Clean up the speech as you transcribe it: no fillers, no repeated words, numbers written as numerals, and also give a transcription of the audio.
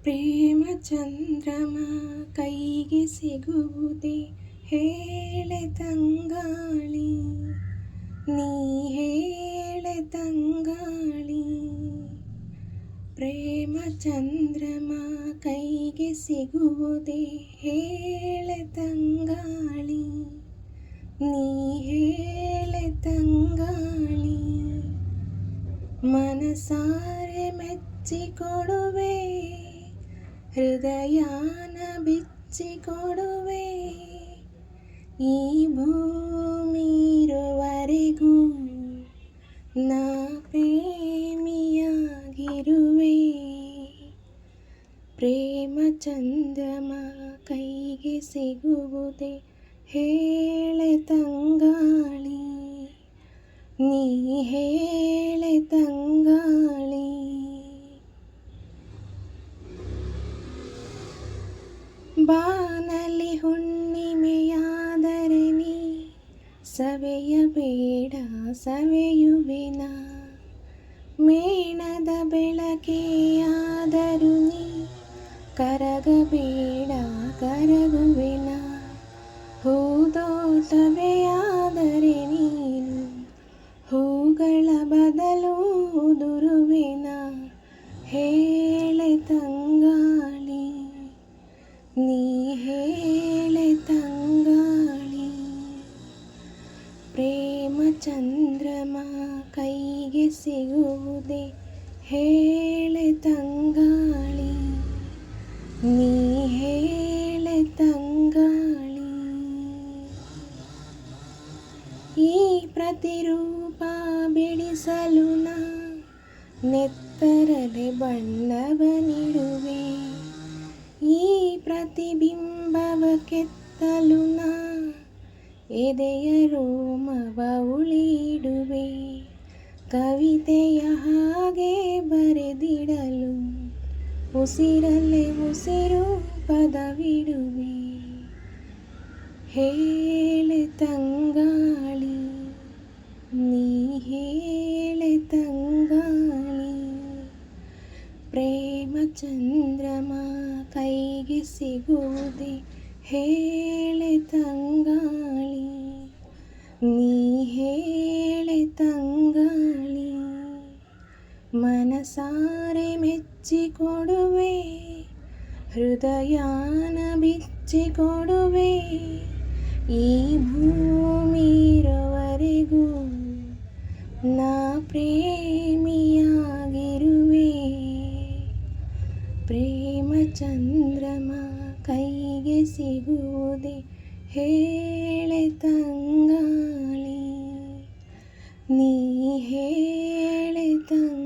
ಪ್ರೇಮ ಚಂದ್ರಮ ಕೈಗೆ ಸಿಗುವುದೇ ಹೇಳೆ ತಂಗಾಳಿ, ನೀ ಹೇಳೆ ತಂಗಾಳಿ. ಪ್ರೇಮ ಚಂದ್ರಮ ಕೈಗೆ ಸಿಗುವುದೇ ಹೇಳೆ ತಂಗಾಳಿ, ನೀ ಹೇಳೆ ತಂಗಾಳಿ. ಮನಸಾರೆ ಮೆಚ್ಚಿಕೊಡುವೆ, ಹೃದಯಾನ ಬಿಚ್ಚಿಕೊಡುವೆ. ಈ ಭೂಮಿ ಇರುವರೆಗೂ ನಾ ಪ್ರೇಮಿಯಾಗಿರುವೆ. ಪ್ರೇಮ ಚಂದ್ರಮ ಕೈಗೆ ಸಿಗುವುದೇ ಹೇಳೆ ತಂಗಾಳಿ, ನೀ ಹೇಳೆ ತಂಗಾಳಿ. ಬಾನಲಿ ಹುಣ್ಣಿಮೆಯಾದರೆ ನೀ ಸವೆಯಬೇಡ, ಸವೆಯುವೆನ. ಮೇಣದ ಬೆಳಕೆಯಾದರೂ ನೀ ಕರಗಬೇಡ, ಕರಗುವೆನ. ಹೂದೋಟವೇ ಆದರೆ ನೀನು ಹೂಗಳ ಬದಲು ಉದುರುವೆನ. ಹೇಳೆ ತಂಗಾಳಿ, ನೀ ಹೇಳೆ ತಂಗಾಳಿ. ಪ್ರೇಮ ಚಂದ್ರಮ ಕೈಗೆ ಸಿಗುವುದೇ ಹೇಳೆ ತಂಗಾಳಿ, ನೀ ಹೇಳೆ ತಂಗಾಳಿ. ಈ ಪ್ರತಿರೂಪ ಬಿಡಿಸಲು ನಾ ನೆತ್ತರಲೆ ಬಣ್ಣವ ನೀಡುವೆ. ಈ ಪ್ರತಿಬಿಂಬವ ಕೆತ್ತಲು ನಾ ಎದೆಯ ರೋಮವ ಉಳಿಡುವೆ. ಕವಿತೆಯ ಹಾಗೆ ಬರೆದಿಡಲು ಉಸಿರಲ್ಲೇ ಉಸಿರು ಪದವಿಡುವೆ. ಹೇಳೆ ತಂಗಾಳಿ, ನೀ ಹೇಳೆ ತಂಗಾಳಿ. ಪ್ರೇಮ ಚಂದ್ರಮ ಕೈಗೆ ಸಿಗುವುದೇ ಹೇಳೆ ತಂಗಾಳಿ, ನೀ ಹೇಳೆ ತಂಗಾಳಿ. ಮನಸಾರೆ ಮೆಚ್ಚಿಕೊಡುವೆ, ಹೃದಯಾನ ಬಿಚ್ಚಿಕೊಡುವೆ. ಈ ಭೂಮಿ ಇರುವರೆಗೂ ನಾ ಪ್ರೇಮಿಯಾಗಿರುವೆ. ಪ್ರೇಮ ಚಂದ್ರಮ ಕೈಗೆ ಸಿಗುವುದೇ ಹೇಳೆ ತಂಗಾಳಿ, ನೀ ಹೇಳೆ ತಂಗಾಳಿ.